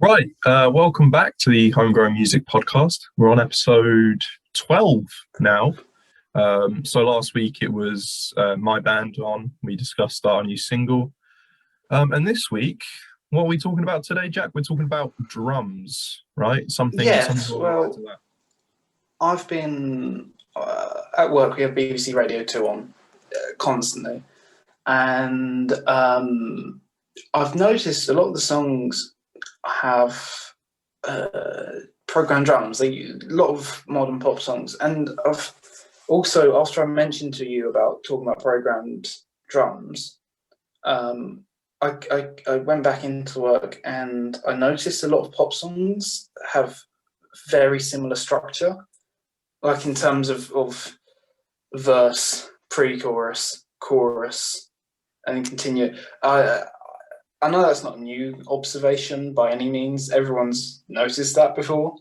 Right, welcome back to the Homegrown Music Podcast. We're on episode 12 now. So last week it was my band on. We discussed our new single. And this week, what are we talking about today, Jack? We're talking about drums, right? Something Yes, along the lines of that. I've been at work. We have BBC Radio 2 on constantly, and I've noticed a lot of the songs have programmed drums. A lot of modern pop songs, and I've also, after I mentioned to you about talking about programmed drums, I went back into work and I noticed a lot of pop songs have very similar structure, like in terms of verse, pre-chorus, chorus, and then continue. I know that's not a new observation by any means. Everyone's noticed that before.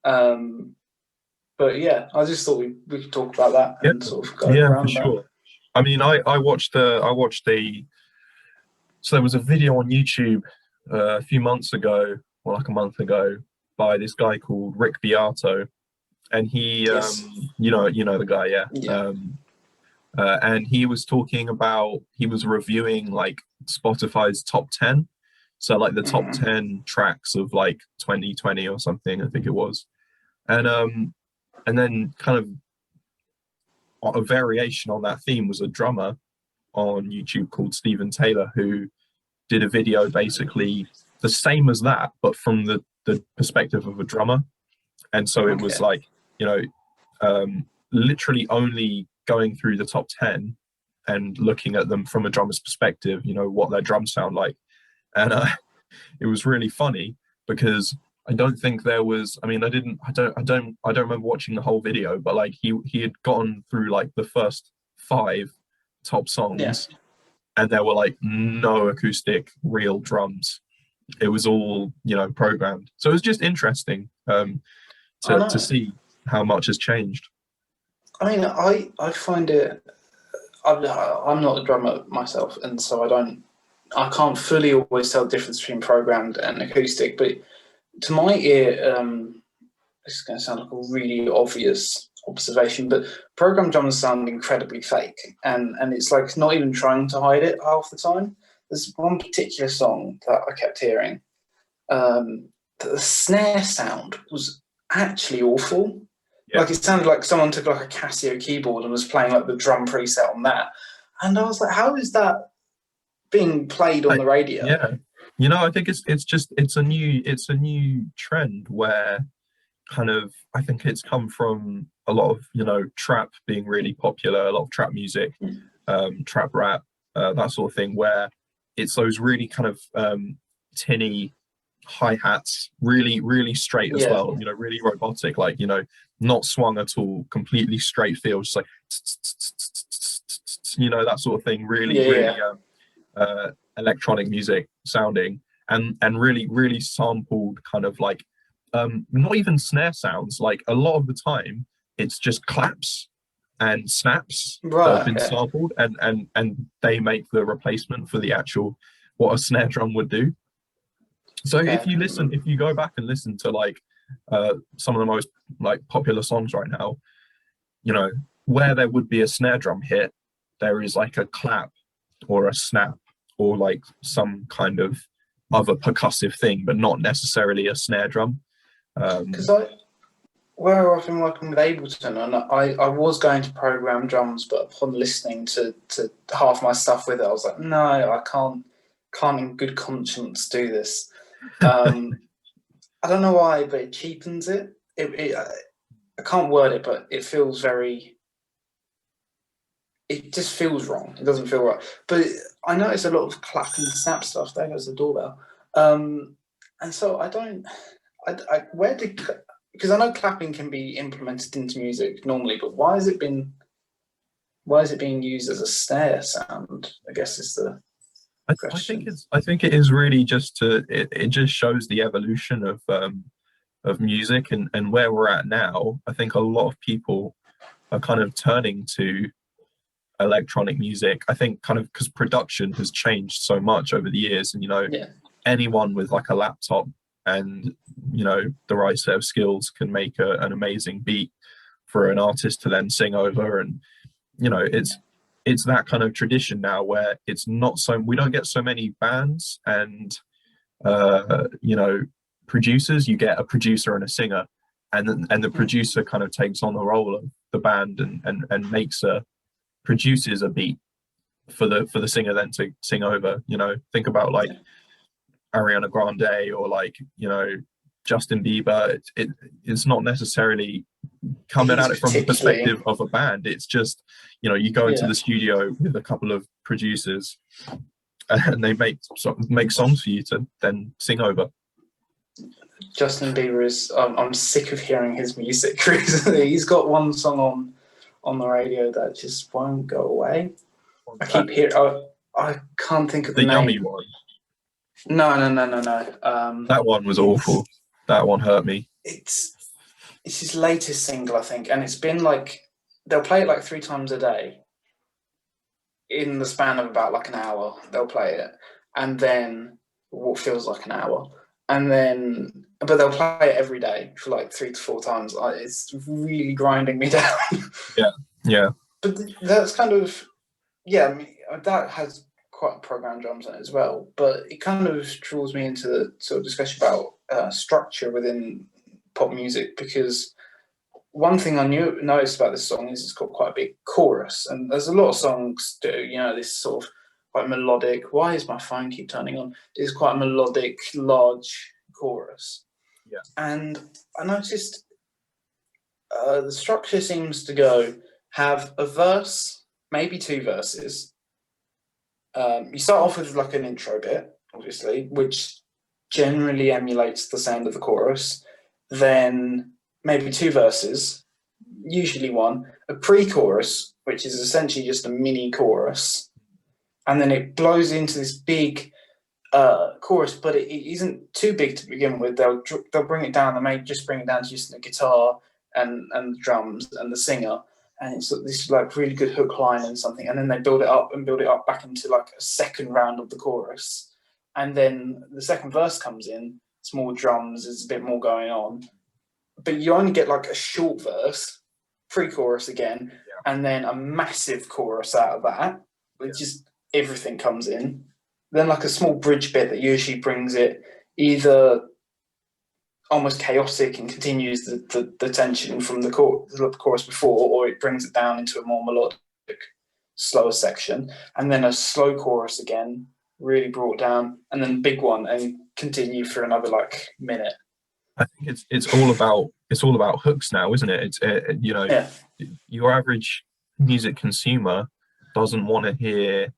But yeah, I just thought we could talk about that and sort of go around for sure. I mean, I watched so there was a video on YouTube a few months ago, or like a month ago, by this guy called Rick Beato, and he, Yes. you know the guy, yeah. Yeah. And he was reviewing like Spotify's top 10, so like the top 10 tracks of like 2020 or something, I think it was, and then kind of a variation on that theme was a drummer on YouTube called Stephen Taylor, who did a video basically the same as that, but from the perspective of a drummer. And so it was like, literally only going through the top 10 and looking at them from a drummer's perspective, what their drums sound like. And it was really funny because I don't think there was, I don't remember watching the whole video, but like he had gotten through like the first 5 top songs, and there were like no acoustic real drums. It was all, programmed. So it was just interesting to see how much has changed. I mean, I find it, I'm not a drummer myself, and so I can't fully always tell the difference between programmed and acoustic, but to my ear, this is going to sound like a really obvious observation, but programmed drums sound incredibly fake, and it's like not even trying to hide it half the time. There's one particular song that I kept hearing, that the snare sound was actually awful. Yeah. Like it sounded like someone took like a Casio keyboard and was playing like the drum preset on that, and I was like, how is that being played on the radio? Yeah, I think it's a new trend where kind of, I think it's come from a lot of trap being really popular, a lot of trap music, trap rap, that sort of thing, where it's those really kind of tinny hi-hats, really straight as well, really robotic, like not swung at all, completely straight feel, just like that sort of thing, really electronic music sounding, and really sampled, kind of like not even snare sounds. Like a lot of the time it's just claps and snaps that have been sampled, and they make the replacement for the actual what a snare drum would do. So if you go back and listen to like some of the most like popular songs right now, where there would be a snare drum hit, there is like a clap or a snap or like some kind of other percussive thing, but not necessarily a snare drum. Because where I've been working with Ableton, and I was going to program drums, but upon listening to half my stuff with it, I was like, no, I can't in good conscience do this. I don't know why, but it cheapens it. I can't word it, but it feels it just feels wrong. It doesn't feel right. But I notice a lot of clap and snap stuff. There goes the doorbell. And so because I know clapping can be implemented into music normally, but why is it being used as a snare sound? I guess is the question. I think it is really just it just shows the evolution of music and where we're at now. I think a lot of people are kind of turning to electronic music. I think kind of because production has changed so much over the years, and anyone with like a laptop and the right set of skills can make an amazing beat for an artist to then sing over. And it's that kind of tradition now where it's not so, we don't get so many bands and producers. You get a producer and a singer, and the producer kind of takes on the role of the band and produces a beat for the singer then to sing over. Think about like Ariana Grande or like Justin Bieber. It's not necessarily coming at it from the perspective of a band. It's just you go into the studio with a couple of producers and they make songs for you to then sing over. Justin Bieber is I'm sick of hearing his music recently. He's got one song on the radio that just won't go away. I keep hearing I can't think of the name. Yummy one. No. That one was awful. That one hurt me. It's his latest single, I think, and it's been like they'll play it like 3 times a day in the span of about like an hour. They'll play it, and then what feels like an hour, and then but they'll play it every day for like 3 to 4 times. It's really grinding me down. Yeah. But that's kind of I mean, that has quite programmed drums in it as well, but it kind of draws me into the sort of discussion about structure within pop music, because one thing I noticed about this song is it's got quite a big chorus, and there's a lot of songs do, this sort of quite melodic, why is my phone keep turning on? It's quite a melodic, large chorus. Yeah. And I noticed the structure seems to have a verse, maybe 2 verses. You start off with like an intro bit, obviously, which generally emulates the sound of the chorus. Then maybe 2 verses, usually 1, a pre-chorus, which is essentially just a mini chorus, and then it blows into this big chorus, but it isn't too big to begin with. They'll bring it down. They may just bring it down to just the guitar and the drums and the singer, and it's this like really good hook line and something, and then they build it up back into like a second round of the chorus, and then the second verse comes in. It's more drums. There's a bit more going on, but you only get like a short verse, pre-chorus again, and then a massive chorus out of that, which just everything comes in. Then like a small bridge bit that usually brings it either almost chaotic and continues the tension from the chorus before, or it brings it down into a more melodic, slower section, and then a slow chorus again, really brought down, and then big one, and continue for another like minute. I think it's all about hooks now, isn't it? It's your average music consumer doesn't want to hear,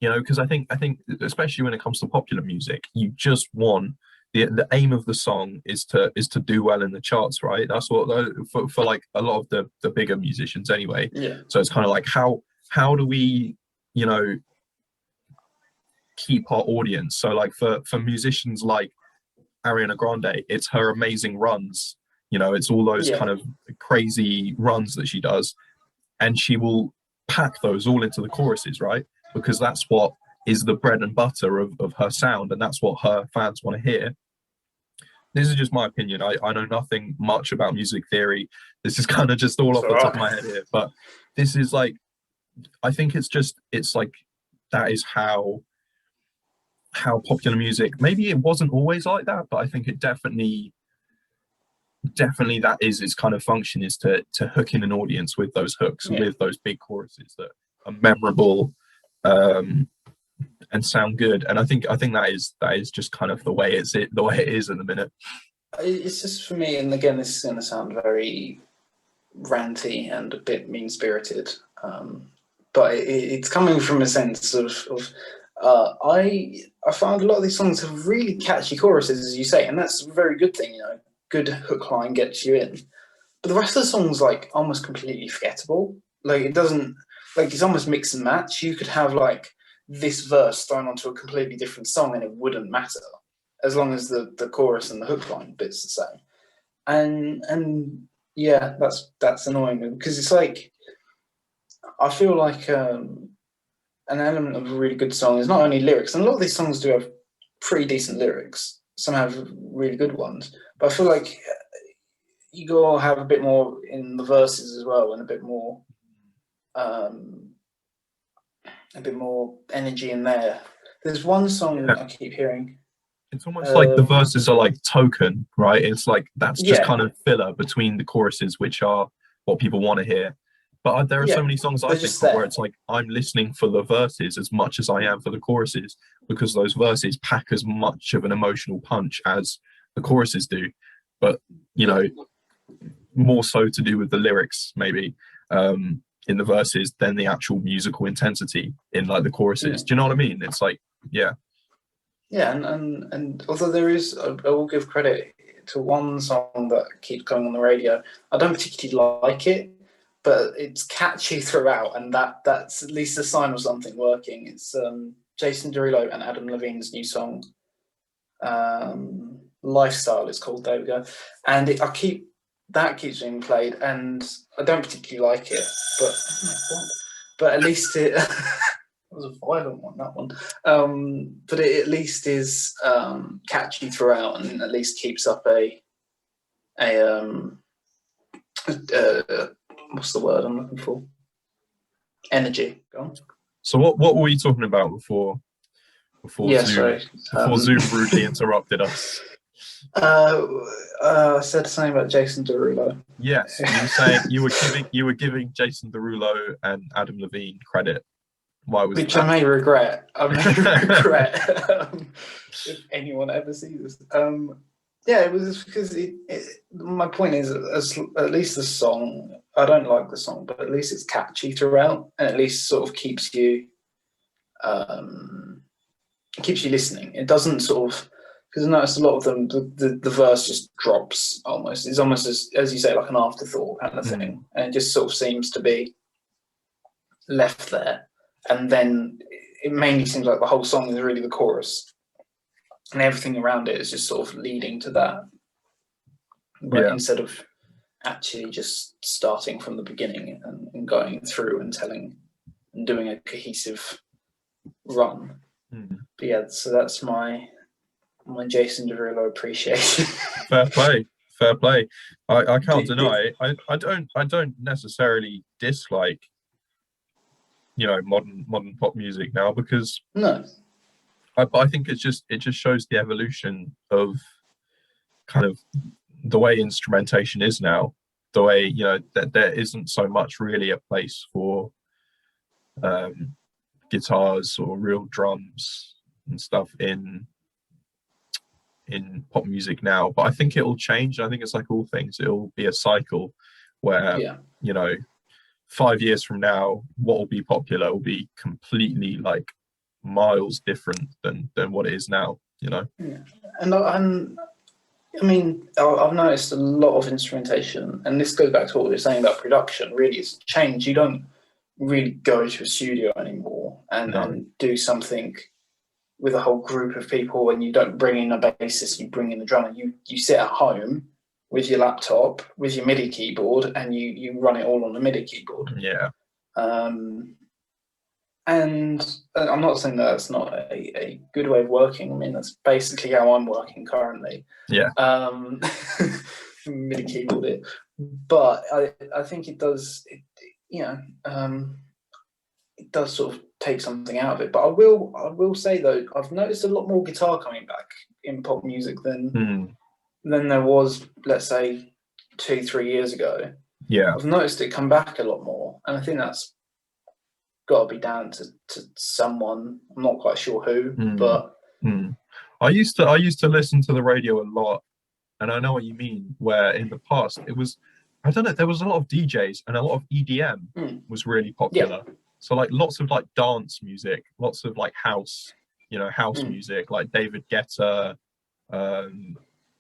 because I think especially when it comes to popular music, you just want the aim of the song is to do well in the charts, right? That's what for like a lot of the bigger musicians anyway. Yeah. So it's kind of like how do we keep our audience? So like for musicians like Ariana Grande, it's her amazing runs. It's all those kind of crazy runs that she does, and she will pack those all into the choruses, right? Because that's what is the bread and butter of her sound, and that's what her fans want to hear. This is just my opinion. I know nothing much about music theory. This is kind of just all off the top of my head here, but this is like, I think it's like that is how popular music, maybe it wasn't always like that, but I think it definitely that is its kind of function, is to hook in an audience with those hooks, with those big choruses that are memorable and sound good. And I think that is just kind of the way it is at the minute. It's just, for me, and again, this is going to sound very ranty and a bit mean-spirited, but it's coming from a sense of I found a lot of these songs have really catchy choruses, as you say, and that's a very good thing. Good hook line gets you in, but the rest of the song's like almost completely forgettable. Like it doesn't, like it's almost mix and match. You could have like this verse thrown onto a completely different song and it wouldn't matter, as long as the chorus and the hook line bit's the same. And yeah, that's annoying me, because it's like, I feel like an element of a really good song is not only lyrics, and a lot of these songs do have pretty decent lyrics, some have really good ones, but I feel like you gotta have a bit more in the verses as well, and a bit more energy in there. There's one song I keep hearing. It's almost like the verses are like token, right? It's like that's just kind of filler between the choruses, which are what people want to hear. But there are so many songs I think of where it's like I'm listening for the verses as much as I am for the choruses, because those verses pack as much of an emotional punch as the choruses do. But you know, more so to do with the lyrics, maybe. In the verses than the actual musical intensity in like the choruses. Do you know what I mean? It's like, yeah, and although there is, I will give credit to one song that keeps going on the radio. I don't particularly like it, but it's catchy throughout, and that's at least a sign of something working. It's Jason Derulo and Adam Levine's new song, Lifestyle. It's called. There we go. And that keeps being played, and I don't particularly like it, but at least it, it was a violent one, that one. But it at least is catchy throughout, and at least keeps up a what's the word I'm looking for? Energy. Go on. So what were we talking about before Zoom rudely interrupted us? I said something about Jason Derulo. Yes, you were saying you were giving Jason Derulo and Adam Levine credit. Why was Which that? I may regret. If anyone ever sees this. Yeah, it was because my point is, at least the song, I don't like the song, but at least it's catchy throughout, and at least sort of keeps you listening. It doesn't sort of, because I noticed a lot of them, the verse just drops almost. It's almost as you say, like an afterthought kind of thing, and it just sort of seems to be left there. And then it mainly seems like the whole song is really the chorus, and everything around it is just sort of leading to that. But instead of actually just starting from the beginning and going through and telling and doing a cohesive run. But yeah, so that's my Jason Derulo appreciation. Fair play. I can't deny it. I don't necessarily dislike, you know, modern pop music now, because I think it just shows the evolution of kind of the way instrumentation is now. The way, you know, that there isn't so much really a place for guitars or real drums and stuff in pop music now. But I think it will change. I think it's like all things, it'll be a cycle where you know, 5 years from now, what will be popular will be completely like miles different than what it is now, you know. And I mean, I've noticed a lot of instrumentation, and this goes back to what we were saying about production. Really, it's changed. You don't really go to a studio anymore and do something with a whole group of people, and you don't bring in a bassist, you bring in the drummer. You sit at home with your laptop, with your MIDI keyboard, and you run it all on the MIDI keyboard. Yeah. And I'm not saying that's not a good way of working. I mean, that's basically how I'm working currently. Yeah. MIDI keyboard it. But I think it does, it does sort of take something out of it. But I will say, though, I've noticed a lot more guitar coming back in pop music than there was, let's say, 2-3 years ago. Yeah. I've noticed it come back a lot more. And I think that's got to be down to someone. I'm not quite sure who, but I used to listen to the radio a lot, and I know what you mean, where in the past it was, I don't know, there was a lot of DJs and a lot of EDM was really popular. So like lots of like dance music, lots of like house music, like David Guetta,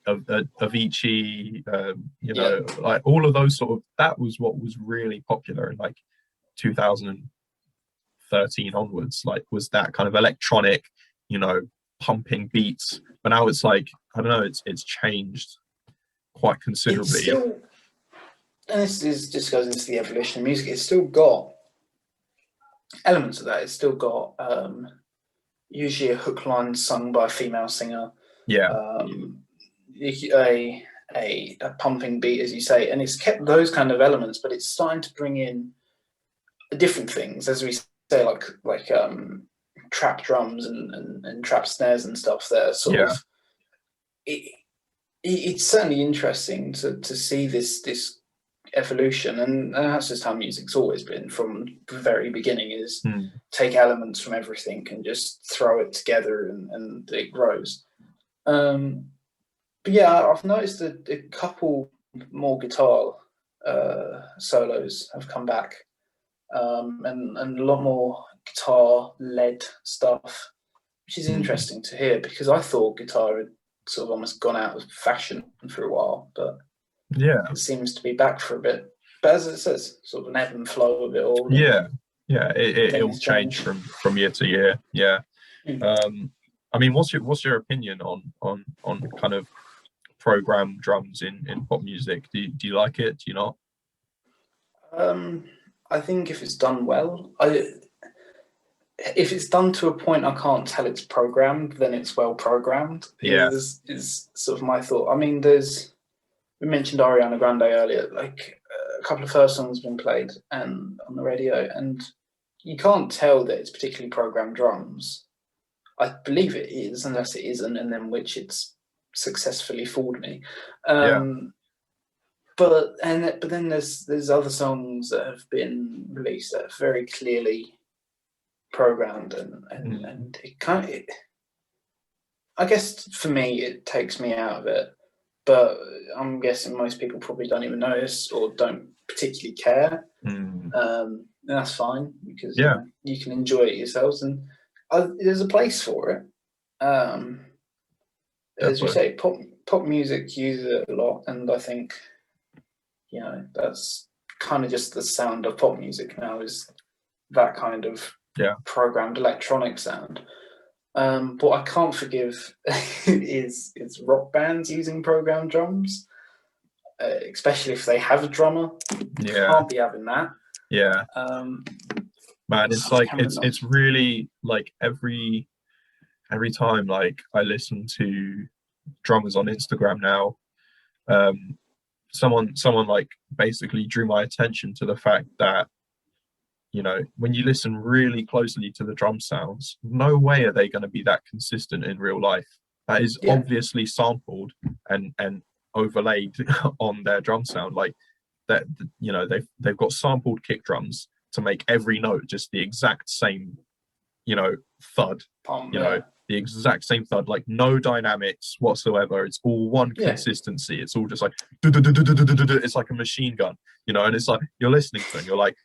Avicii, like all of those sort of, that was what was really popular in like 2013 onwards, like was that kind of electronic, you know, pumping beats. But now it's like, I don't know, it's changed quite considerably. And this just goes into the evolution of music. It's still got elements of that. It's still got usually a hook line sung by a female singer, Yeah. A pumping beat, as you say, and it's kept those kind of elements, but it's starting to bring in different things, as we say, like trap drums and trap snares and stuff. That are sort of it's certainly interesting to see this evolution, and that's just how music's always been from the very beginning, is take elements from everything and just throw it together and it grows. But yeah, I've noticed a couple more guitar solos have come back, and a lot more guitar-led stuff, which is interesting to hear, because I thought guitar had sort of almost gone out of fashion for a while, but it seems to be back for a bit. But as it says, sort of an ebb and flow of it all. It'll change from year to year. I mean, what's your opinion on kind of programmed drums in pop music? Do you like it? Do you not? I think if it's done well, if it's done to a point I can't tell it's programmed, then it's well programmed. Is sort of my thought. I mean, we mentioned Ariana Grande earlier. Like a couple of her songs have been played and on the radio, and you can't tell that it's particularly programmed drums. I believe it is, unless it isn't, and then which it's successfully fooled me. But then there's other songs that have been released that are very clearly programmed, and it kind of, I guess for me, it takes me out of it. But I'm guessing most people probably don't even notice or don't particularly care. And that's fine, because you can enjoy it yourselves, and there's a place for it. As we say, pop music uses it a lot, and I think, that's kind of just the sound of pop music now, is that kind of programmed electronic sound. What I can't forgive is rock bands using programmed drums, especially if they have a drummer. Can't be having that. Man, it's like it's really like every time like I listen to drummers on Instagram now, someone like basically drew my attention to the fact that, when you listen really closely to the drum sounds, no way are they going to be that consistent in real life. That is obviously sampled and overlaid on their drum sound, like that. They've got sampled kick drums to make every note just the exact same, thud. The exact same thud, like no dynamics whatsoever. It's all one consistency. It's all just like it's like a machine gun, and it's like you're listening to it and you're like,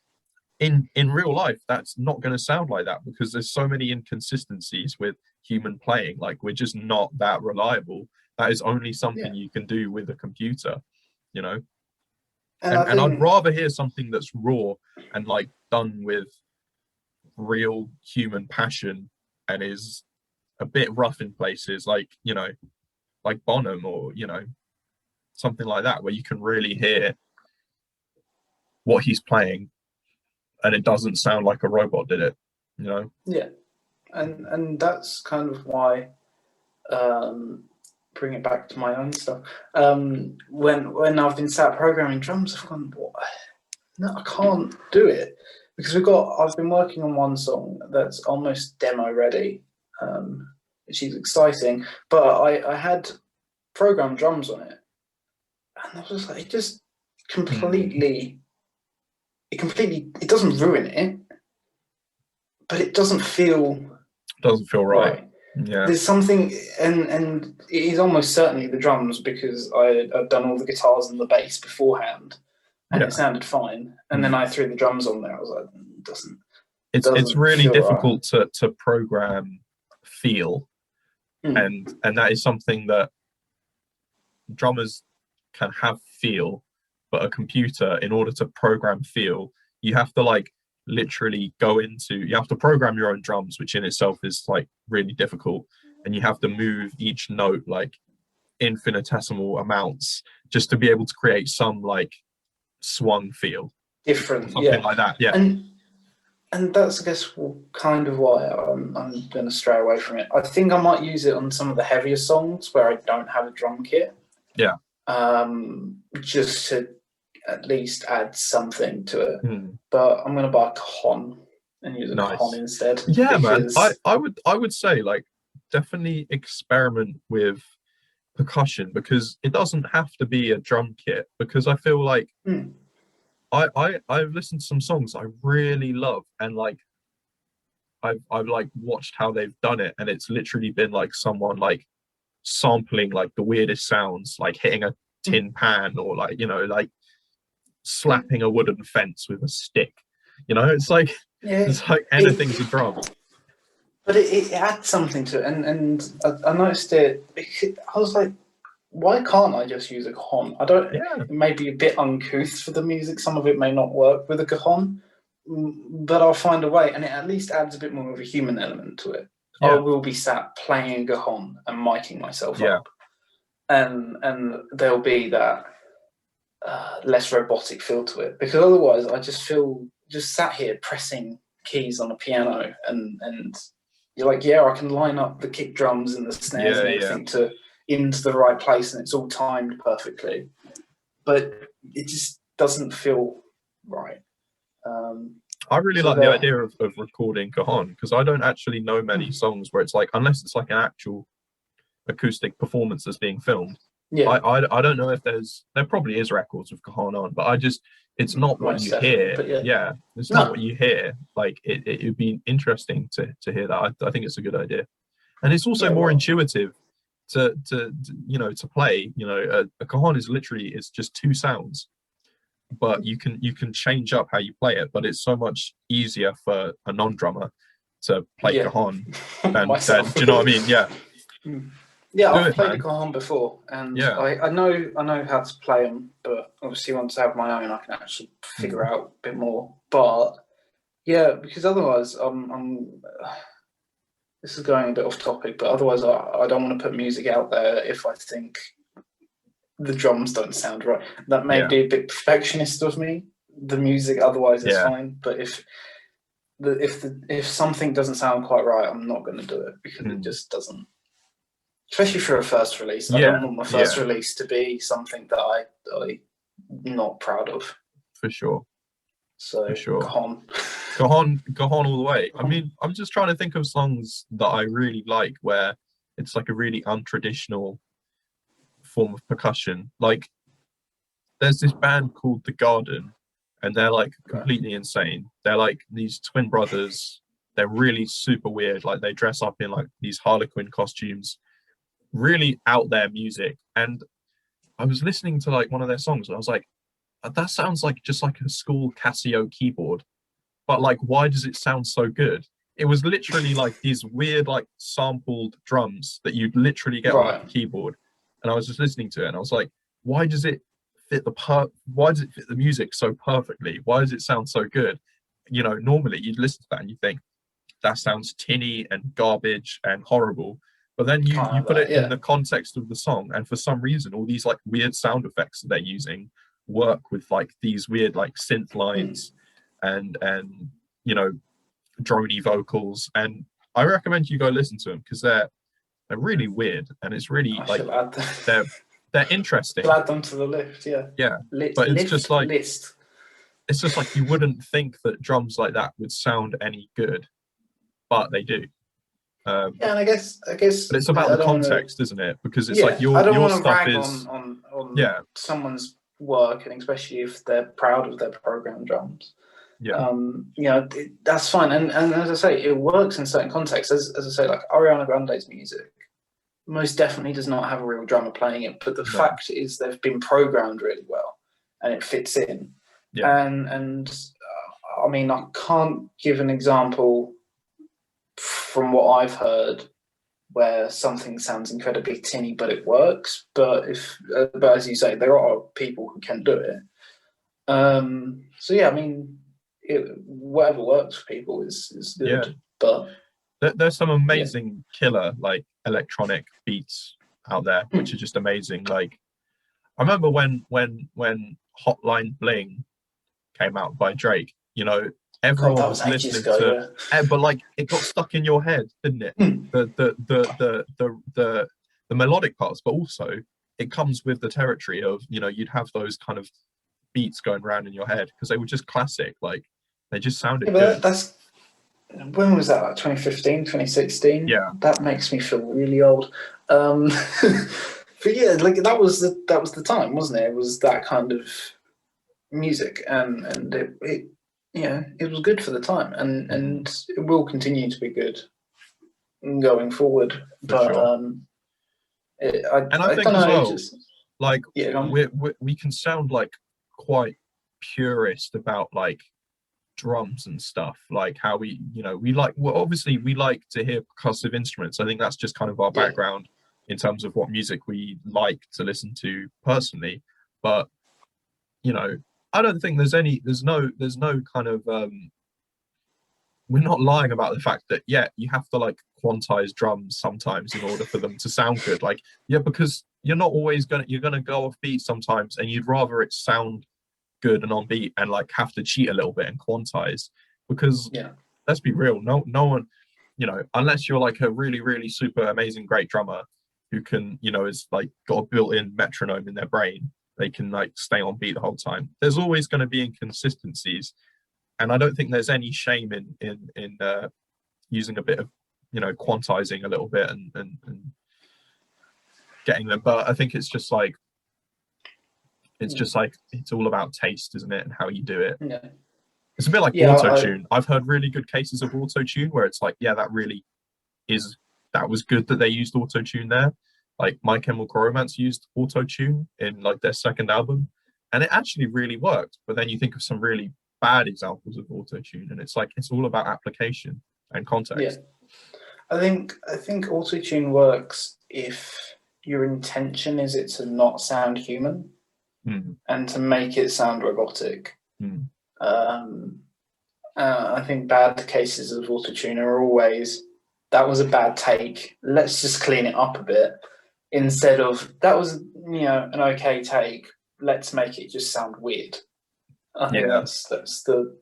in real life that's not going to sound like that, because there's so many inconsistencies with human playing. Like, we're just not that reliable. That is only something you can do with a computer, and I'd rather hear something that's raw and like done with real human passion and is a bit rough in places, like like Bonham, or something like that, where you can really hear what he's playing and it doesn't sound like a robot did it. And that's kind of why, bring it back to my own stuff, when I've been sat programming drums, I've gone, no, I can't do it, because I've been working on one song that's almost demo ready, which is exciting, but I had programmed drums on it, and I was just like, it just completely, it doesn't ruin it, but it doesn't feel right. There's something, and it is almost certainly the drums, because I'd done all the guitars and the bass beforehand, and it sounded fine, and then I threw the drums on there. I was like, it's really difficult to program feel, and that is something that drummers can have feel, but a computer, in order to program feel, you have to like literally you have to program your own drums, which in itself is like really difficult, and you have to move each note like infinitesimal amounts just to be able to create some like swung feel, different, something like that. and that's, I guess, kind of why I'm going to stray away from it. I think I might use it on some of the heavier songs where I don't have a drum kit. Yeah. Just to at least add something to it. Hmm. But I'm going to buy a cajon and use a cajon instead. Yeah, because... man. I would say, like, definitely experiment with percussion, because it doesn't have to be a drum kit, because I feel like I've listened to some songs I really love, and like I've like watched how they've done it, and it's literally been like someone like sampling like the weirdest sounds, like hitting a tin pan, or like, you know, like slapping a wooden fence with a stick. You know, it's like anything's a drum. But it adds something to it, and I noticed it. I was like, why can't I just use a cajon? I don't. Yeah. It may be a bit uncouth for the music. Some of it may not work with a cajon, but I'll find a way, and it at least adds a bit more of a human element to it. Yeah. I will be sat playing a cajon and miking myself up, and there'll be that less robotic feel to it, because otherwise I just feel just sat here pressing keys on a piano, and you're like, yeah, I can line up the kick drums and the snares and everything into the right place, and it's all timed perfectly, but it just doesn't feel right. I really like the idea of recording cajon, because I don't actually know many songs where it's like, unless it's like an actual acoustic performance that's being filmed. Yeah, I don't know if there probably is records with cajon on, but it's not what you hear. It's not what you hear. Like it would be interesting to hear that. I think it's a good idea, and it's also more intuitive to you know, to play. You know, a cajon is literally, it's just two sounds, but you can change up how you play it. But it's so much easier for a non-drummer to play cajon than do you know what I mean? Yeah. Yeah, I've played the cajon before, and I know how to play them, but obviously once I have my own, I can actually figure out a bit more. But yeah, because otherwise, this is going a bit off topic, but otherwise I don't want to put music out there if I think the drums don't sound right. That may be a bit perfectionist of me. The music otherwise is fine, but if something doesn't sound quite right, I'm not going to do it, because it just doesn't. Especially for a first release. I don't want my first release to be something that I'm not proud of. For sure. So, for sure. Cajon all the way. I mean, I'm just trying to think of songs that I really like where it's like a really untraditional form of percussion. Like, there's this band called The Garden, and they're like completely insane. They're like these twin brothers. They're really super weird. Like, they dress up in like these Harlequin costumes. Really out there music. And I was listening to like one of their songs, and I was like, that sounds like just like a school Casio keyboard, but like, why does it sound so good? It was literally like these weird like sampled drums that you'd literally get on a keyboard, and I was just listening to it, and I was like, why does it fit the music so perfectly? Why does it sound so good? You know, normally you'd listen to that and you think that sounds tinny and garbage and horrible. But then you put it in the context of the song, and for some reason, all these like weird sound effects that they're using work with like these weird like synth lines and you know, drony vocals. And I recommend you go listen to them, because they're really weird, and it's really they're interesting. Add them to the list, but it's just like it's just like you wouldn't think that drums like that would sound any good, but they do. And I guess but it's about the context, isn't it? Because it's like your stuff is on someone's work, and especially if they're proud of their program drums. You know, that's fine, and as I say, it works in certain contexts. As I say, like Ariana Grande's music most definitely does not have a real drummer playing it, but the fact is they've been programmed really well, and it fits in. And I mean, I can't give an example from what I've heard where something sounds incredibly tinny but it works. But as you say, there are people who can do it. So yeah, I mean, whatever works for people is good. But there's some amazing killer like electronic beats out there, which are just amazing. Like, I remember when Hotline Bling came out by Drake, you know, God, everyone that was was ages listening ago. to, but like it got stuck in your head, didn't it? Yeah. The melodic parts, but also it comes with the territory of, you know, you'd have those kind of beats going around in your head because they were just classic, like they just sounded Yeah, but good. that's when was that? Like 2015, 2016? Yeah. That makes me feel really old. But yeah, like that was the time, wasn't it? It was that kind of music, and it yeah, it was good for the time, and it will continue to be good going forward. For But sure. And I I think don't as know. well, like Yeah, we can sound like quite purist about like drums and stuff, like how we, you know, we like, well, obviously we like to hear percussive instruments. I think that's just kind of our yeah, background in terms of what music we like to listen to personally. But you know, I don't think there's no kind of we're not lying about the fact that, yeah, you have to like quantize drums sometimes in order for them to sound good. Like, yeah, because you're gonna go off beat sometimes, and you'd rather it sound good and on beat and like have to cheat a little bit and quantize, because yeah, let's be real, no one, you know, unless you're like a really really super amazing great drummer who can, you know, is like got a built-in metronome in their brain, they can like stay on beat the whole time. There's always going to be inconsistencies, and I don't think there's any shame in using a bit of, you know, quantizing a little bit and getting them. But I think it's just like it's all about taste, isn't it, and how you do it. yeah. It's a bit like Yeah, auto tune. I've heard really good cases of auto tune where it's like, yeah, that was good that they used auto tune there. Like My Chemical Romance used auto tune in like their second album, and it actually really worked. But then you think of some really bad examples of auto tune, and it's like it's all about application and yeah. context. I think autotune works if your intention is it to not sound human Mm, and to make it sound robotic. mm. Um, I think bad cases of autotune are always that was a bad take. Let's just clean it up a bit instead of that was, you know, an okay take. Let's make it just sound weird. I think Yeah, that's the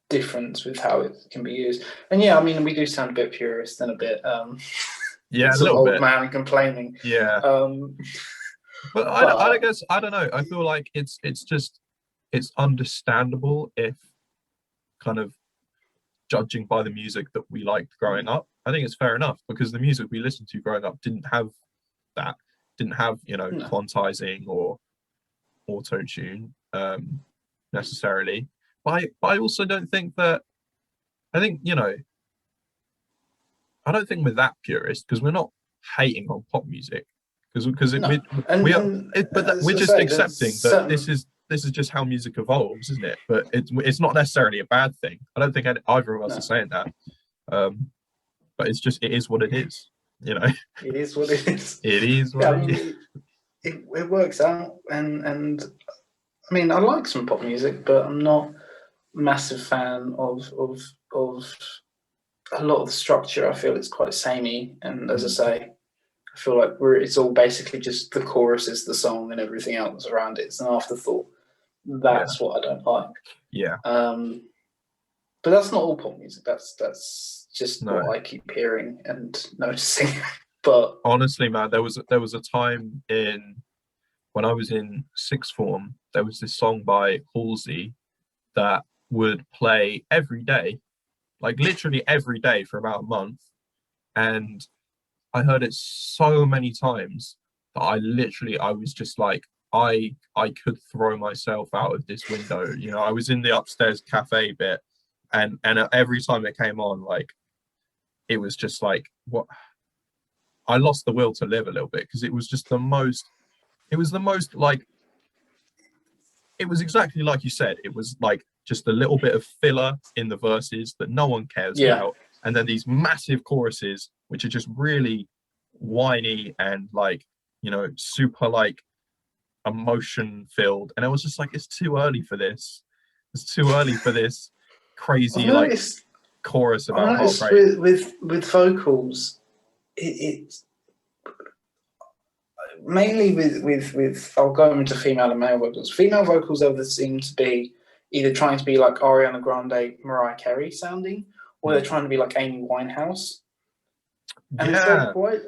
difference with how it can be used. And yeah, I mean, we do sound a bit purist and a bit yeah, a sort of little old bit. man complaining. Yeah, Um, but I but guess I don't know. I feel like it's just it's understandable if kind of judging by the music that we liked growing up. I think it's fair enough because the music we listened to growing up didn't have that, didn't have, you know, no, quantizing or auto tune necessarily. But I also don't think that, I think, you know, I don't think we're that purist because we're not hating on pop music because no, we are and but that, as we're I just say, there's accepting that certain this is just how music evolves, isn't it? But it's not necessarily a bad thing. I don't think either of us are no. saying that. Um, but it's just it is what it is, you know. It is what it is. It is Yeah, what I it is. mean, it works out, and I mean, I like some pop music, but I'm not a massive fan of a lot of the structure. I feel it's quite samey, and as I Mm, say, I feel like it's all basically just the chorus is the song, and everything else around it is an afterthought. yeah, That's what I don't like. yeah, But that's not all pop music. That's just no. what I keep hearing and noticing. But Honestly, man, there was a time in when I was in sixth form, there was this song by Halsey that would play every day, like literally every day for about a month. And I heard it so many times that I was just like, I could throw myself out of this window. You know, I was in the upstairs cafe bit, and every time it came on, like it was just like what I lost the will to live a little bit because it was just it was the most like it was exactly like you said. It was like just a little bit of filler in the verses that no one cares yeah, about, and then these massive choruses which are just really whiny and like, you know, super like emotion filled. And I was just like, it's too early for this. It's too early for this I've crazy like noticed. chorus I've about noticed heartbreak. with vocals, it's mainly with I'll go into female and male vocals. Female vocals ever seem to be either trying to be like Ariana Grande, Mariah Carey sounding, or they're trying to be like Amy Winehouse. And it's like, why?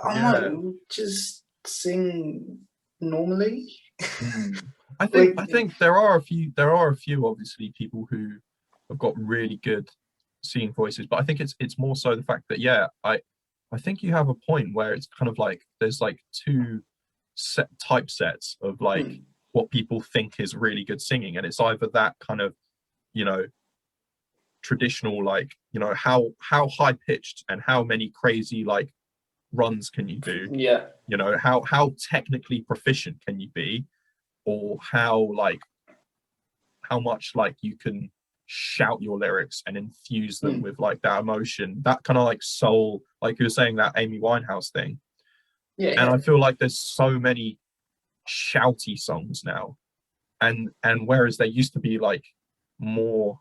I'm like, just sing normally. I think there are a few obviously people who have got really good singing voices, but I think it's more so the fact that I think you have a point where it's kind of like there's like two typesets of like what people think is really good singing, and it's either that kind of, you know, traditional, like, you know, how high pitched and how many crazy like runs can you do, you know, how technically proficient can you be, or how much like you can shout your lyrics and infuse them with like that emotion, that kind of like soul, like you were saying, that Amy Winehouse thing. And I feel like there's so many shouty songs now, and whereas there used to be like more,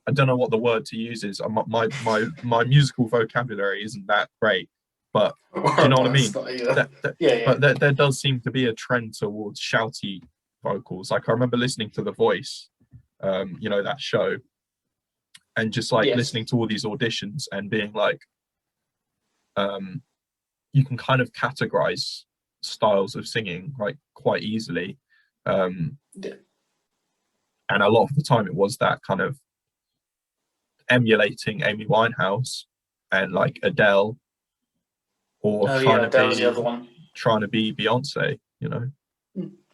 I don't know what the word to use is. My musical vocabulary isn't that great, but do you know what I mean? But there does seem to be a trend towards shouty vocals. Like I remember listening to The Voice, you know, that show, and just like listening to all these auditions and being like, you can kind of categorize styles of singing like quite easily, and a lot of the time it was that kind of emulating Amy Winehouse and like Adele, or trying to be Beyonce, you know.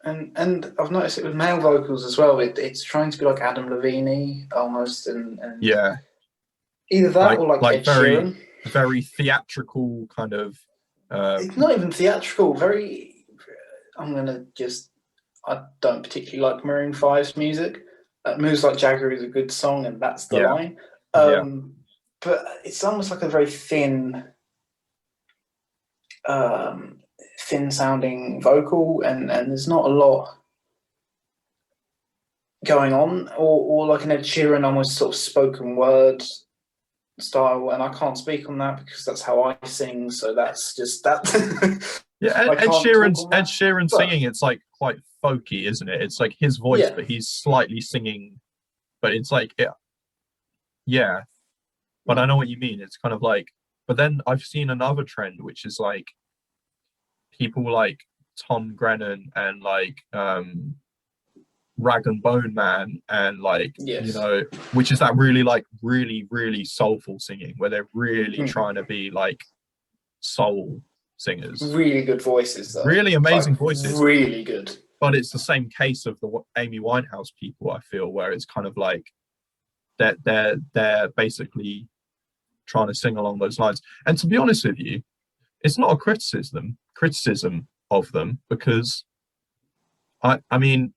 And I've noticed it with male vocals as well. It's trying to be like Adam Levine almost, and either that or like Ed Sheeran. Very theatrical kind of. It's not even theatrical. Very. I don't particularly like Maroon 5's music. Moves Like Jagger is a good song, and that's the line. But it's almost like a very thin sounding vocal, and there's not a lot going on, or like an Ed Sheeran almost sort of spoken word style, and I can't speak on that because that's how I sing, so that's just that. Ed Sheeran singing, it's like quite folky, isn't it? It's like his voice, but he's slightly singing, but it's like but I know what you mean. It's kind of like, but then I've seen another trend, which is like people like Tom Grennan and like Rag and Bone Man, and like, you know, which is that really like really soulful singing where they're really trying to be like soul singers. Really good voices though. Really amazing voices. Really good. But it's the same case of the Amy Winehouse people, I feel, where it's kind of like they're basically trying to sing along those lines. And to be honest with you, it's not a criticism of them, because I mean,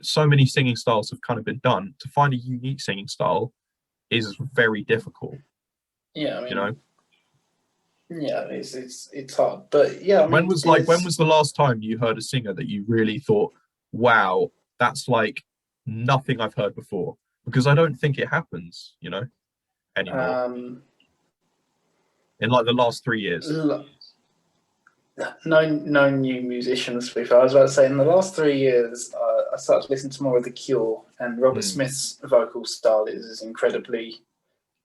so many singing styles have kind of been done. To find a unique singing style is very difficult. Yeah, I mean, you know. Yeah, it's hard, but yeah. I mean, when was the last time you heard a singer that you really thought, wow, that's like nothing I've heard before? Because I don't think it happens, you know, anymore. In like the last 3 years. No new musicians. To be fair, I was about to say, in the last 3 years, I started to listen to more of The Cure, and Robert Smith's vocal style is incredibly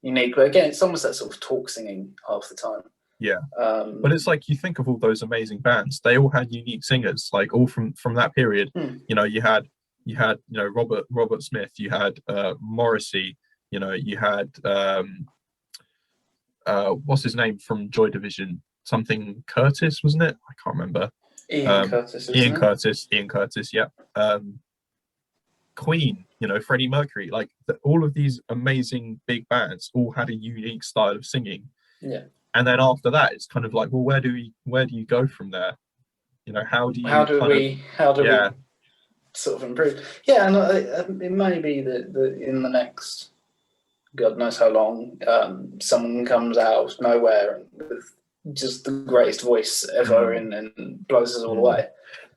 unique. But again, it's almost that sort of talk singing half the time. Yeah, but it's like, you think of all those amazing bands, they all had unique singers, like all from that period. You know, you had Robert Smith, you had Morrissey, you know, you had what's his name from Joy Division, something Curtis, wasn't it? I can't remember. Ian Curtis, yeah. Queen, you know, Freddie Mercury, like all of these amazing big bands all had a unique style of singing. Yeah. And then after that, it's kind of like, well, where do you go from there? You know, how do we sort of improve? Yeah, and it may be that in the next, God knows how long, someone comes out of nowhere with just the greatest voice ever and blows us all away.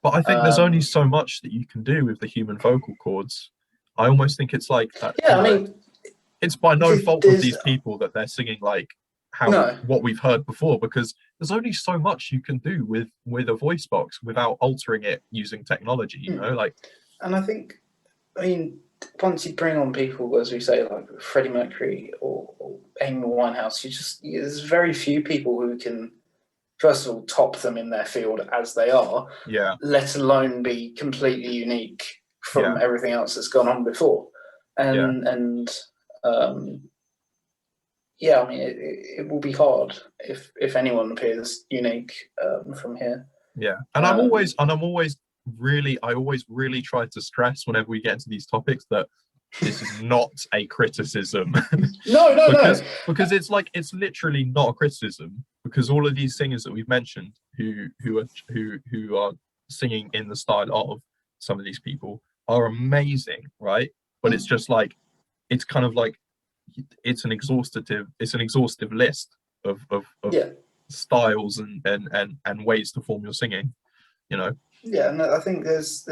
But I think there's only so much that you can do with the human vocal cords. I almost think it's like that. Yeah, I mean, it's by no fault of these people that they're singing like what we've heard before, because there's only so much you can do with a voice box without altering it using technology, you know, like. And I think, I mean, once you bring on people, as we say, like Freddie Mercury or Amy Winehouse, there's very few people who can, first of all, top them in their field as they are, let alone be completely unique from everything else that's gone on before. And I mean, it will be hard if anyone appears unique from here. Yeah, and I always really try to stress whenever we get into these topics that this is not a criticism. No. Because it's literally not a criticism, because all of these singers that we've mentioned who are singing in the style of some of these people are amazing, right? But it's just like, it's kind of like, it's an exhaustive list of styles and ways to form your singing, you know. Yeah, and I think there's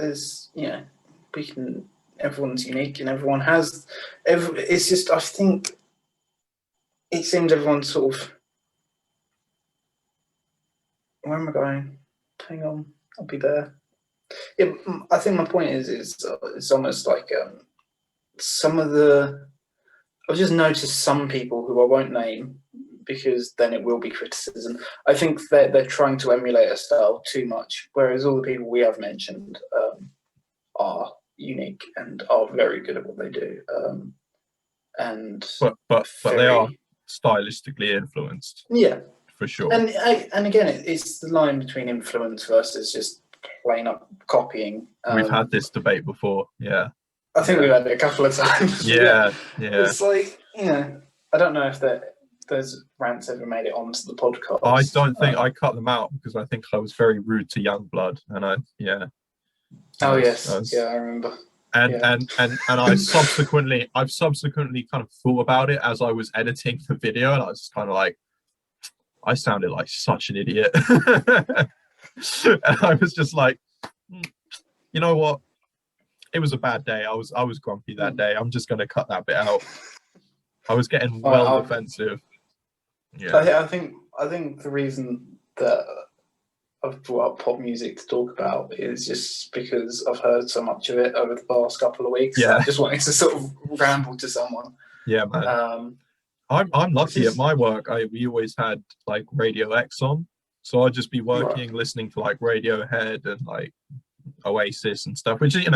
everyone's unique and everyone has it's just, I think it seems everyone sort of, where am I going? Hang on, I'll be there. Yeah, I think my point is it's almost like some of the, I've just noticed some people who I won't name because then it will be criticism. I think they're trying to emulate a style too much, whereas all the people we have mentioned are unique and are very good at what they do. But they are stylistically influenced. Yeah, for sure. And again, it's the line between influence versus just plain up copying. We've had this debate before. Yeah. I think we've had it a couple of times. Yeah. It's like, I don't know if those rants ever made it onto the podcast. I don't think I cut them out because I think I was very rude to Youngblood, and I remember. And I've subsequently kind of thought about it as I was editing the video, and I was kind of like, I sounded like such an idiot. And I was just like, you know what? It was a bad day. I was grumpy that day. I'm just gonna cut that bit out. I was getting defensive. Yeah. I think the reason that I've brought up pop music to talk about is just because I've heard so much of it over the past couple of weeks. Yeah. I just wanted to sort of ramble to someone. Yeah, man. I'm lucky at my work. We always had like Radio X on, so I'd just be working, listening to like Radiohead and like Oasis and stuff, which is,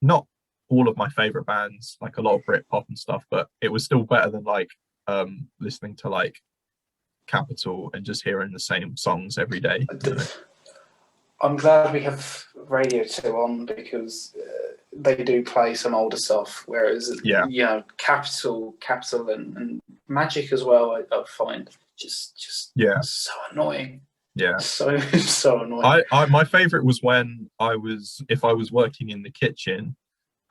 not all of my favorite bands, like a lot of Britpop and stuff, but it was still better than like listening to like Capital and just hearing the same songs every day. I'm glad we have Radio 2 on because they do play some older stuff, whereas Capital and Magic as well, I find just so annoying. Yeah, so annoying. My favorite was when if I was working in the kitchen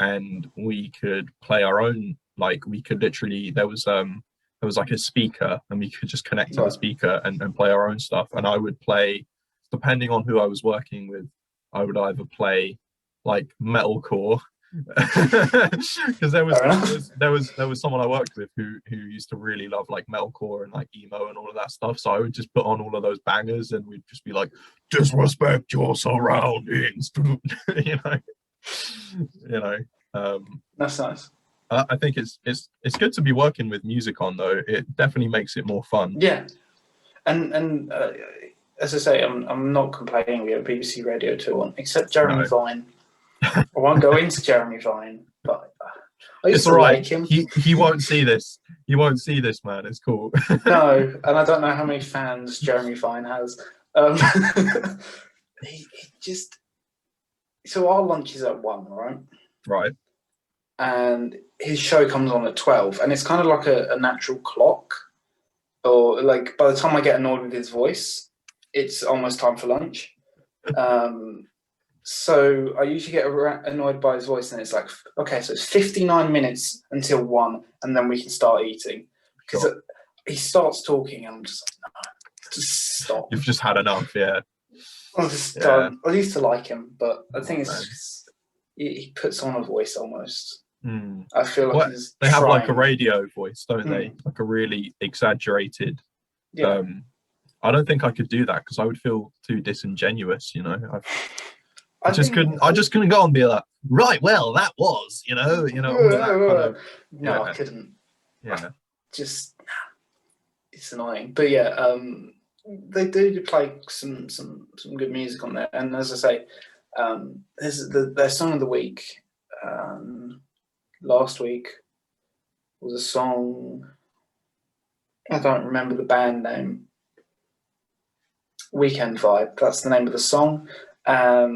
and we could play our own, like we could literally, there was like a speaker and we could just connect to the speaker and play our own stuff, and I would play, depending on who I was working with, I would either play like metalcore because there was someone I worked with who used to really love like metalcore and like emo and all of that stuff, so I would just put on all of those bangers and we'd just be like, disrespect your surroundings. That's nice. I think it's good to be working with music on, though. It definitely makes it more fun. Yeah, and as I say, I'm not complaining we have BBC Radio 2 on, except Jeremy Vine. I won't go into Jeremy Vine, but I used to like him. He won't see this. You won't see this, man. It's cool. No, and I don't know how many fans Jeremy Vine has. He just. So our lunch is at 1, right? Right. And his show comes on at 12, and it's kind of like a natural clock. Or like by the time I get annoyed with his voice, it's almost time for lunch. So I usually get annoyed by his voice, and it's like, okay, so it's 59 minutes until 1, and then we can start eating. Because he starts talking, and I'm just like, no, just stop. You've just had enough, yeah. I'm just done. I used to like him, but I think it's just, he puts on a voice almost. I feel like he's they have like a radio voice, don't they? Like a really exaggerated. Yeah. I don't think I could do that because I would feel too disingenuous, I just couldn't go and be like, right, well, that was, all of that kind of. No, I couldn't. Yeah. Just, it's annoying. But yeah, they do play some good music on there. And as I say, there's their song of the week. Last week was a song. I don't remember the band name. Weekend Vibe. That's the name of the song. I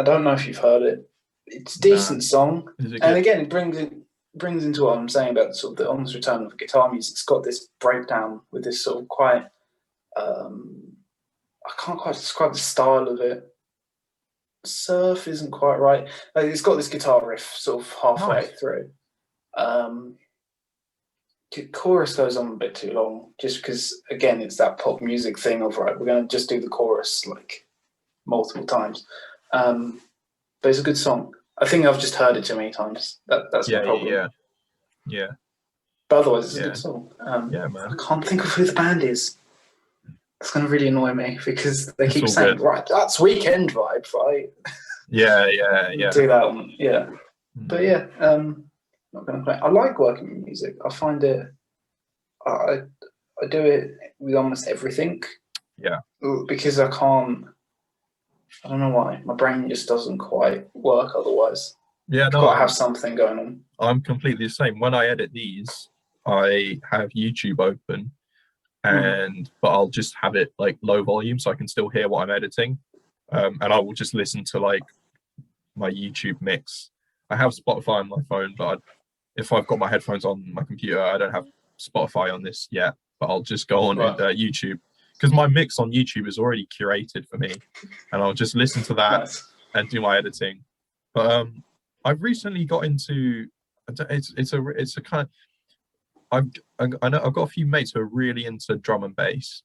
don't know if you've heard it. It's a decent song, and again, it brings into what I'm saying about sort of the honest return of guitar music. It's got this breakdown with this sort of quite. I can't quite describe the style of it. Surf isn't quite right. It's got this guitar riff sort of halfway through. Chorus goes on a bit too long, just because again it's that pop music thing of right, we're going to just do the chorus like multiple times. But it's a good song. I think I've just heard it too many times. That's my problem. Yeah. But otherwise, it's a good song. Man. I can't think of who the band is. It's going to really annoy me because they keep saying, right, that's Weekend Vibe, right? Yeah. Do that one, yeah. But yeah, not going to play. I like working with music. I find it. I do it with almost everything. Yeah. Because I can't. I don't know why. My brain just doesn't quite work otherwise. Yeah, no. I've got to have something going on. I'm completely the same. When I edit these, I have YouTube open, but I'll just have it like low volume so I can still hear what I'm editing, and I will just listen to like my YouTube mix. I have Spotify on my phone, but if I've got my headphones on my computer, I don't have Spotify on this yet. But I'll just go on YouTube because my mix on YouTube is already curated for me, and I'll just listen to that and do my editing. But I've recently got into it's a kind of I know I've got a few mates who are really into drum and bass,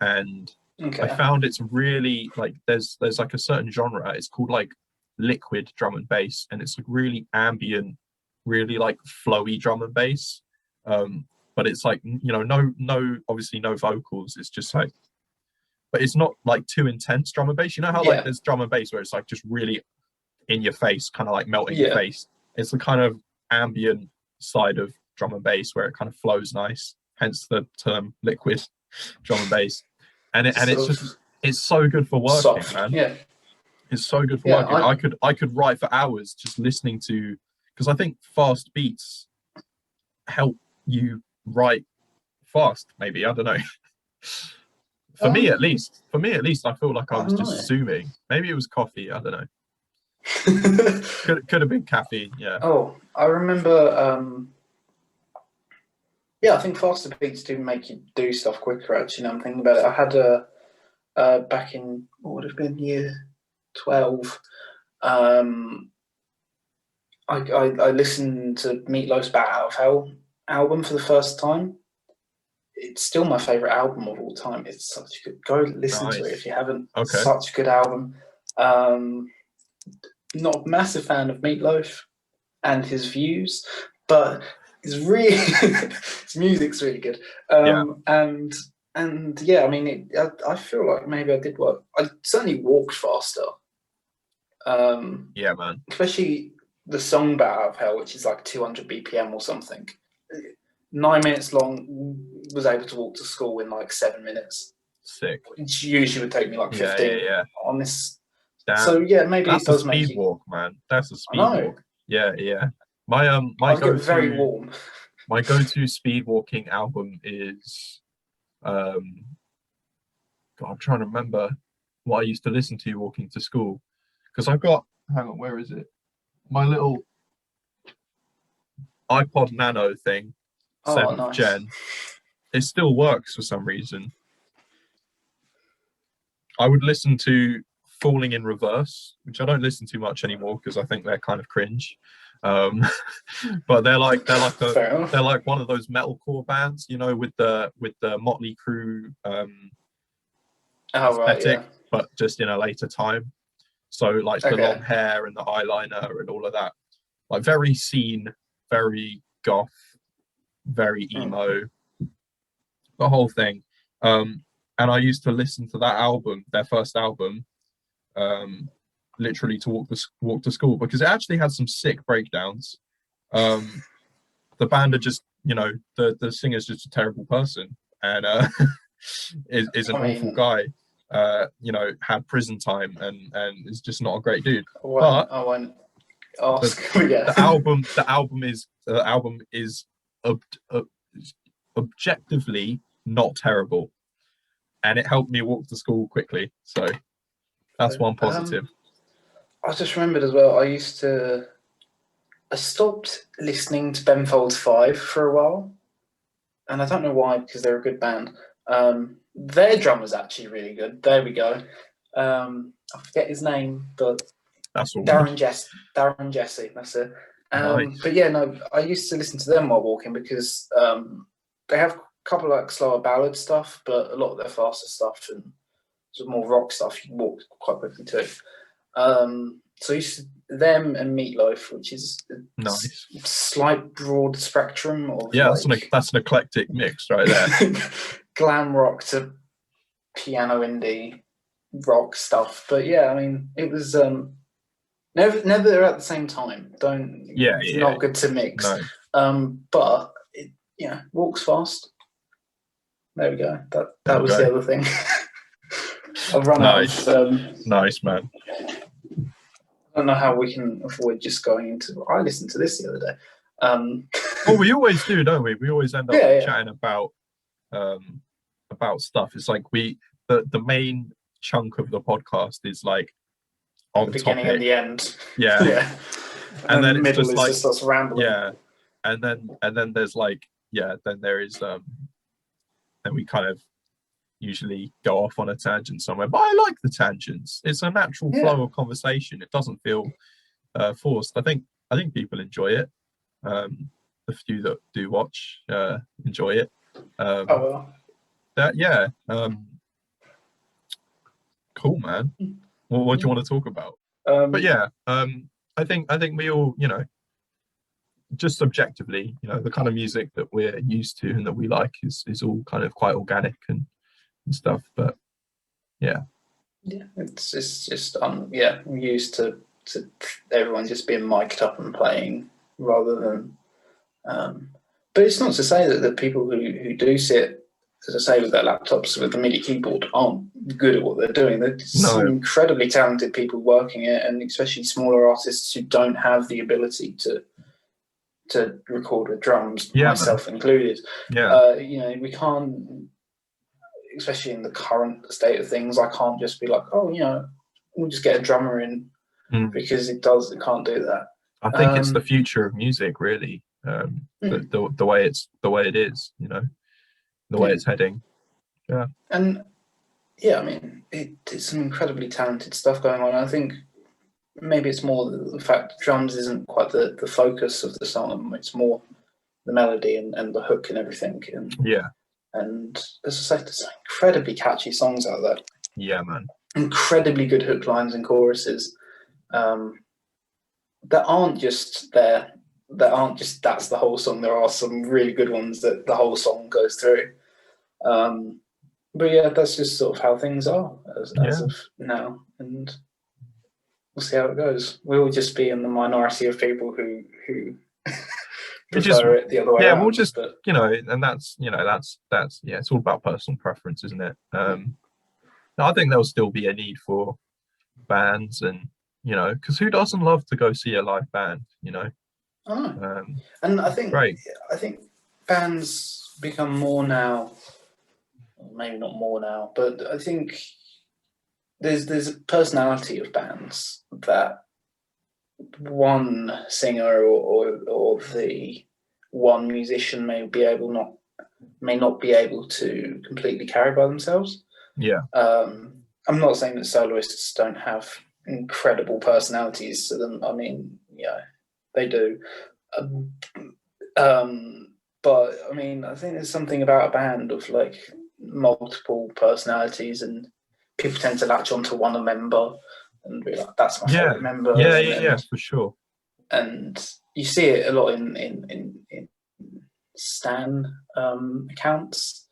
and I found it's really like there's like a certain genre. It's called like liquid drum and bass, and it's like really ambient, really like flowy drum and bass. But it's like no obviously no vocals. It's just like, but it's not like too intense drum and bass. You know how like there's drum and bass where it's like just really in your face, kind of like melting your face. It's the kind of ambient side of drum and bass where it kind of flows nice, hence the term liquid drum and bass. And it's so good for working, man. Yeah, it's so good for working. I could write for hours just listening to, because I think fast beats help you write fast. Maybe, I don't know. For me at least, I feel like I was just zooming. Maybe it was coffee. I don't know. could have been caffeine. Yeah. Oh, I remember. I think faster beats do make you do stuff quicker. Actually, I'm thinking about it. I had back in what would have been year 12. I listened to Meatloaf's "Bat Out of Hell" album for the first time. It's still my favorite album of all time. It's such a good. Go listen to it if you haven't. Okay. Such a good album. Not a massive fan of Meatloaf and his views, but it's really his music's really good. And yeah, I mean, I feel like maybe I did work. I certainly walked faster. Yeah, man. Especially the song "Bat Out of Hell," which is like 200 BPM or something. 9 minutes long. Was able to walk to school in like 7 minutes. Sick. Which usually would take me like 15 on this. Damn. So yeah, maybe that's it does a speed make you... walk, man. That's a speed walk. Yeah. My I get very warm. My go-to speed walking album is God, I'm trying to remember what I used to listen to walking to school, because I've got, hang on, where is it? My little iPod Nano thing, 7th gen. It still works for some reason. I would listen to Falling in Reverse, which I don't listen to much anymore because I think they're kind of cringe. But they're like one of those metalcore bands, with the Motley Crue aesthetic, but just in a later time. So like the long hair and the eyeliner and all of that, like very scene, very goth, very emo, the whole thing. And I used to listen to that album, their first album, literally to walk to school, because it actually had some sick breakdowns. The band are just, the singer's just a terrible person, and is an awful guy. Had prison time and is just not a great dude. I won't ask. The album is objectively not terrible, and it helped me walk to school quickly. So that's one positive. I just remembered as well. I stopped listening to Ben Folds 5 for a while, and I don't know why, because they're a good band. Their drummer's actually really good. There we go. I forget his name, but that's all. Darren Jesse. That's it. Nice. But yeah, no, I used to listen to them while walking because they have a couple of like slower ballad stuff, but a lot of their faster stuff and sort of more rock stuff you can walk quite quickly too. So I used to them and Meatloaf, which is a nice, slight broad spectrum of that's an eclectic mix right there. Glam rock to piano indie rock stuff. But yeah, I mean, it was never at the same time. It's not good to mix. No. But it, walks fast. There we go. That was the other thing. I've run out of nice, man. I don't know how we can avoid just going into. I listened to this the other day. Well, we always do, don't we? We always end up chatting about stuff. It's like the main chunk of the podcast is like on the beginning topic. and the end. Yeah. And then the it's middle just us rambling. Yeah. And then there's then there is then we kind of usually go off on a tangent somewhere, but I like the tangents. It's a natural flow of conversation. It doesn't feel forced. I think people enjoy it. The few that do watch enjoy it. Cool, man. Well, what do you want to talk about? But yeah, I think we all, just subjectively, the kind of music that we're used to and that we like is all kind of quite organic and stuff. But it's just I'm used to everyone just being mic'd up and playing rather than but it's not to say that the people who do sit, as I say, with their laptops with the MIDI keyboard aren't good at what they're doing. There's some incredibly talented people working it, and especially smaller artists who don't have the ability to record with drums, myself included. We can't, especially in the current state of things, I can't just be like, we'll just get a drummer in because it can't do that. I think it's the future of music, really. The way it is, the way it's heading. Yeah. And I mean, it's some incredibly talented stuff going on. I think maybe it's more the fact that drums isn't quite the focus of the song. It's more the melody and the hook and everything. And as I say, there's some incredibly catchy songs out there. Yeah, man. Incredibly good hook lines and choruses that aren't just there. That aren't just that's the whole song. There are some really good ones that the whole song goes through. But yeah, that's just sort of how things are as of now, and we'll see how it goes. We'll just be in the minority of people who prefer it the other way around. Yeah, we'll just and that's it's all about personal preference, isn't it? I think there'll still be a need for bands, and because who doesn't love to go see a live band? I know. And I think bands become more now, maybe not more now, but I think there's a personality of bands that one singer or the one musician may not be able to completely carry by themselves. Yeah. I'm not saying that soloists don't have incredible personalities to them. I mean, they do. But I mean, I think there's something about a band of like multiple personalities, and people tend to latch onto one member and be like, "That's my favorite member." Yeah, for sure. And you see it a lot in Stan accounts.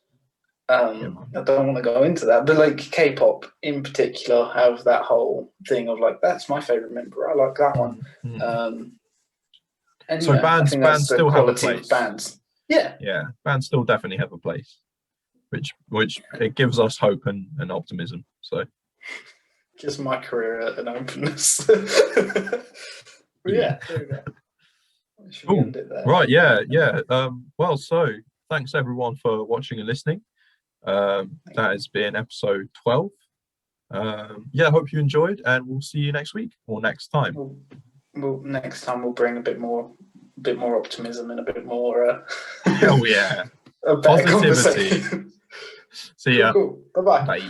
I don't want to go into that, but like K-pop in particular have that whole thing of like, that's my favorite member. I like that one. And so bands still have a place. Bands. Yeah. Yeah, bands still definitely have a place, which it gives us hope and optimism. So just my career and openness. Yeah, there we go. Should we end it there? Right, yeah. Well, so thanks everyone for watching and listening. That has been episode 12. Yeah, hope you enjoyed, and we'll see you next week or next time. Next time we'll bring a bit more optimism and a bit more oh yeah, a better conversation. See ya. Cool. Bye-bye. Bye.